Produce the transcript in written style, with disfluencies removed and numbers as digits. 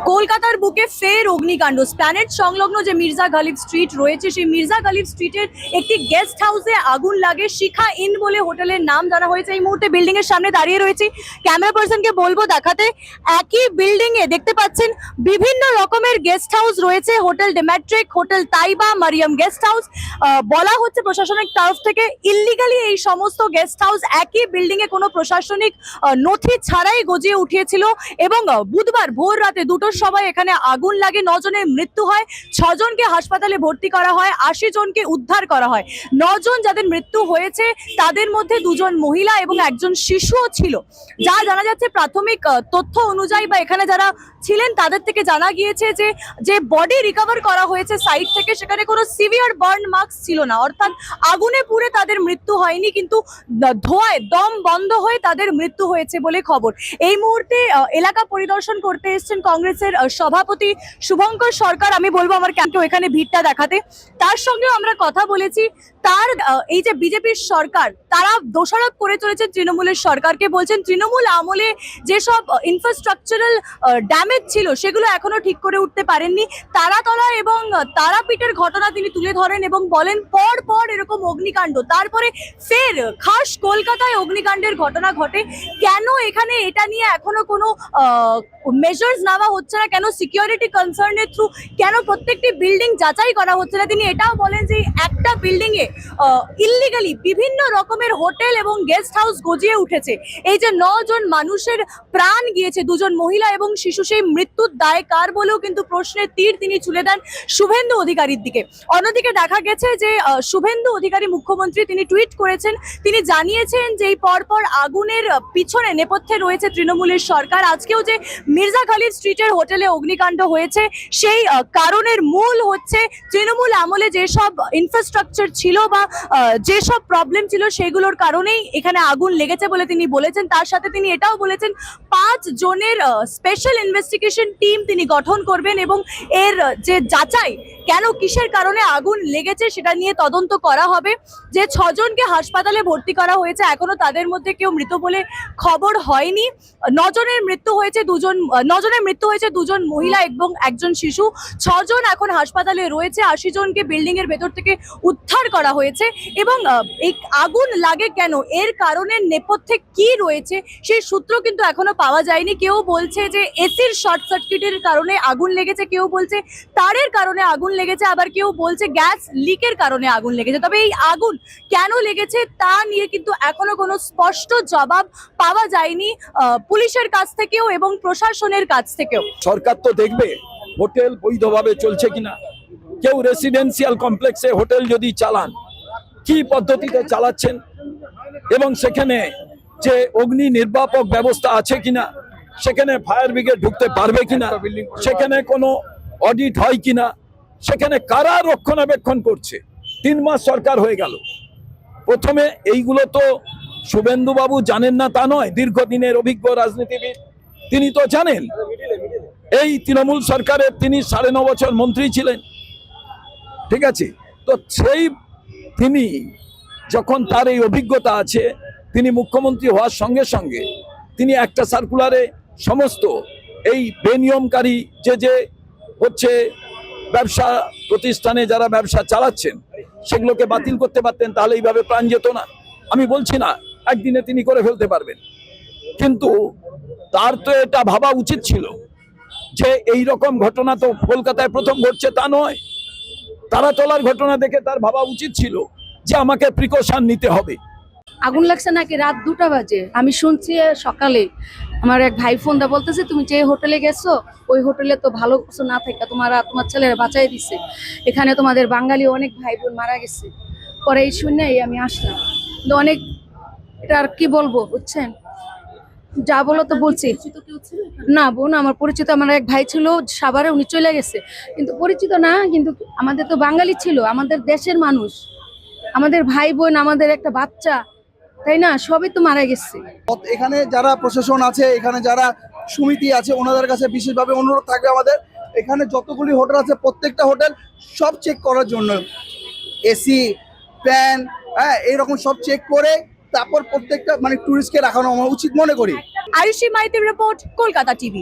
কলকাতার বুকে ফের অগ্নিকাণ্ড। প্ল্যানেট সংলগ্ন যে মির্জা গালিব স্ট্রিট রয়েছে, সেই মির্জা গালিব স্ট্রিটের একটি গেস্ট হাউসে আগুন লাগে। শিখা ইন বলে হোটেলের নাম জানা হয়েছে। এই মুহূর্তে বিল্ডিং এর সামনে দাঁড়িয়ে রয়েছি, ক্যামেরা পার্সনকে বলবো দেখাতে। একই বিল্ডিং এ দেখতে পাচ্ছেন বিভিন্ন রকমের গেস্ট হাউস রয়েছে। হোটেল ডেমেট্রিক, hotel Taiba, Mariam guest house. বলা হচ্ছে প্রশাসনিক তরফ থেকে ইল্লিগালি এই সমস্ত গেস্ট হাউস একই বিল্ডিং এ কোনো প্রশাসনিক নথি ছাড়াই গজিয়ে উঠিয়েছিল এবং বুধবার ভোর রাতে 2টোর সময় এখানে আগুন লাগে। 9 জনের মৃত্যু হয়, 6 জনকে হাসপাতালে ভর্তি করা হয়, 80 জনকে উদ্ধার করা হয়। 9 জন যাদের মৃত্যু হয়েছে তাদের মধ্যে 2 জন মহিলা এবং 1 জন শিশুও ছিল। যা জানা যাচ্ছে প্রাথমিক তথ্য অনুযায়ী বা এখানে যারা ছিলেন তাদের থেকে জানা গিয়েছে যে বডি রিকভার করা হয়েছে সাইট থেকে, সেখানে কোনো সিভিয়ার বার্ন মার্কস ছিল না। অর্থাৎ আগুনে পুড়ে তাদের মৃত্যু হয়নি, কিন্তু ধোঁয়ায় দম বন্ধ হয়ে তাদের মৃত্যু হয়েছে বলে খবর। এই মুহূর্তে এলাকা পরিদর্শন করতে এসেছেন কংগ্রেসের সভাপতি শুভঙ্কর সরকার। আমি বলবো আমার কেউ এখানে ভিড়টা দেখাতে। তার সঙ্গেও আমরা কথা বলেছি। তার এই যে বিজেপির সরকার, তারা দোষারোপ করে চলেছে তৃণমূলের সরকারকে। বলছেন তৃণমূল আমলে যেসব ইনফ্রাস্ট্রাকচারাল ড্যামেজ ছিল সেগুলো এখনো ঠিক করে উঠতে পারেননি। তারাতলা এবং তারাপীঠের ঘটনা তিনি তুলে ধরেন এবং বলেন পর পর এরকম অগ্নিকাণ্ড, তারপরে ফের খাস কলকাতায় অগ্নিকাণ্ডের ঘটনা ঘটে। কেন এখানে এটা নিয়ে এখনো কোনো মেজার্স নেওয়া হচ্ছে না, কেন সিকিউরিটি কনসার্নের থ্রু, কেন প্রত্যেকটি বিল্ডিং যাচাই করা হচ্ছে না। তিনি এটাও বলেন যে একটা বিল্ডিং এ ইল্লিগালি বিভিন্ন রকমের হোটেল এবং গেস্ট হাউস গজিয়ে উঠেছে। এই যে 9 জন মানুষের প্রাণ গিয়েছে, 2 জন মহিলা এবং শিশু, সেই মৃত্যুর দায় কার বলেও কিন্তু প্রশ্নের তীর তিনি ছুড়ে দেন শুভেন্দু অধিকারীর দিকে। অন্যদিকে দেখা গেছে যে শুভেন্দু অধিকারী মুখ্যমন্ত্রী তিনি টুইট করেছেন, তিনি জানিয়েছেন যে এই পরপর আগুনের পিছনে নেপথ্যে রয়েছে তৃণমূলের সরকার। আজকেও যে মির্জা গালিব স্ট্রিটের হোটেলে অগ্নিকাণ্ড হয়েছে সেই কারণের মূল হচ্ছে তৃণমূল আমলে যেসব ইনফ্রাস্ট্রাকচার ছিল বা যেসব প্রবলেম ছিল সেগুলোর কারণেই এখানে আগুন লেগেছে বলে তিনি বলেছেন। তার সাথে তিনি এটাও বলেছেন 5 জনের স্পেশাল ইনভেস্টিগেশন টিম তিনি গঠন করবেন এবং এর যে যাচাই কেন কিসের কারণে আগুন লেগেছে সেটা নিয়ে তদন্ত করা হবে। যে 6 জনকে হাসপাতালে ভর্তি করা হয়েছে এখনো তাদের মধ্যে কেউ মৃত বলে খবর হয়নি। 9 জনের মৃত্যু হয়েছে, 2 জন মহিলা এবং 1 জন শিশু। 6 জন এখন হাসপাতালে রয়েছে, 80 জনকে বিল্ডিং এর ভেতর থেকে উদ্ধার করা হয়েছে। এবং এই আগুন লাগে কেন, এর কারণের নেপথ্যে কি রয়েছে সেই সূত্র কিন্তু এখনো পাওয়া যায়নি। কেউ বলছে যে এসির শর্ট সার্কিটের কারণে আগুন লেগেছে, কেউ বলছে তারের কারণে আগুন লেগেছে, আবার কেউ বলছে গ্যাস লিকের কারণে আগুন লেগেছে। তবে এই আগুন কেন লেগেছে তা নিয়ে কিন্তু এখনো কোনো স্পষ্ট জবাব পাওয়া যায়নি পুলিশের কাছ থেকেও এবং প্রশাসনের কাছ থেকেও। সরকার তো দেখবে হোটেল বৈধভাবে চলছে কিনা। কেউ রেসিডেন্সিয়াল কমপ্লেক্সে হোটেল যদি চালান, কি পদ্ধতিতে চালাচ্ছেন এবং সেখানে যে অগ্নি নির্বাপক ব্যবস্থা আছে কিনা, সেখানে ফায়ার ব্রিগেড ঢুকতে পারবে কিনা, সেখানে কোনো অডিট হয় কিনা, সেখানে কারা রক্ষণাবেক্ষণ করছে। 3 মাস সরকার হয়ে গেল। প্রথমে এইগুলো তো শুভেন্দু বাবু জানেন না তা নয়, দীর্ঘদিনের অভিজ্ঞ রাজনীতিবিদ, তিনি তো জানেন। এই তৃণমূল সরকারের তিনি 9.5 বছর মন্ত্রী ছিলেন, ঠিক আছে। তো সেই তিনি যখন তার এই অভিজ্ঞতা আছে, তিনি মুখ্যমন্ত্রী হওয়ার সঙ্গে সঙ্গে তিনি একটা সার্কুলারে সমস্ত এই বেনিয়মকারী যে হচ্ছে ব্যবসা প্রতিষ্ঠানে যারা ব্যবসা চালাচ্ছেন সেগুলোকে বাতিল করতে পারতেন, তাহলে এইভাবে প্রাণ যেত না। আমি বলছি না একদিনে তিনি করে ফেলতে পারবেন, কিন্তু তার তো এটা ভাবা উচিত ছিল যে এই রকম ঘটনা তো কলকাতায় প্রথম ঘটছে তা নয়। তারাতলার ঘটনা দেখে তার ভাবা উচিত ছিল যে আমাকে প্রিকশন নিতে হবে। আগুন লাগছে নাকি রাত 2টা বাজে, আমি শুনছি সকালে। আমার এক ভাই ফোন দা বলতেছে তুমি যে হোটেলে গেছো ওই হোটেলে তো ভালো কিছু না থাকে তোমার ছেলেরা বাঁচাই দিছে, এখানে তোমাদের বাঙালি অনেক ভাই বোন মারা গেছে। পরে এই শুনেই আমি আসলাম। কিন্তু অনেক, এটা আর কি বলবো বুঝছেন, যা বলো তো বলছি না বোন। আমার পরিচিত আমার এক ভাই ছিল সাভারে, উনি চলে গেছে, কিন্তু পরিচিত না, কিন্তু আমাদের তো বাঙালি ছিল, আমাদের দেশের মানুষ, আমাদের ভাই বোন, আমাদের একটা বাচ্চা, তাই না, সবই তো মারা গেছে। এখানে যারা প্রশাসন আছে, এখানে যারা সমিতি আছে, ওনাদের কাছে বিশেষভাবে অনুরোধ থাকবে আমাদের, এখানে যতগুলি হোটেল আছে প্রত্যেকটা হোটেল সব চেক করার জন্য, এসি, ফ্যান, হ্যাঁ, এইরকম সব চেক করে তারপর প্রত্যেকটা টুরিস্টকে রাখানো উচিত মনে করি। আয়ুষী মাইতির রিপোর্ট, কলকাতা টিভি।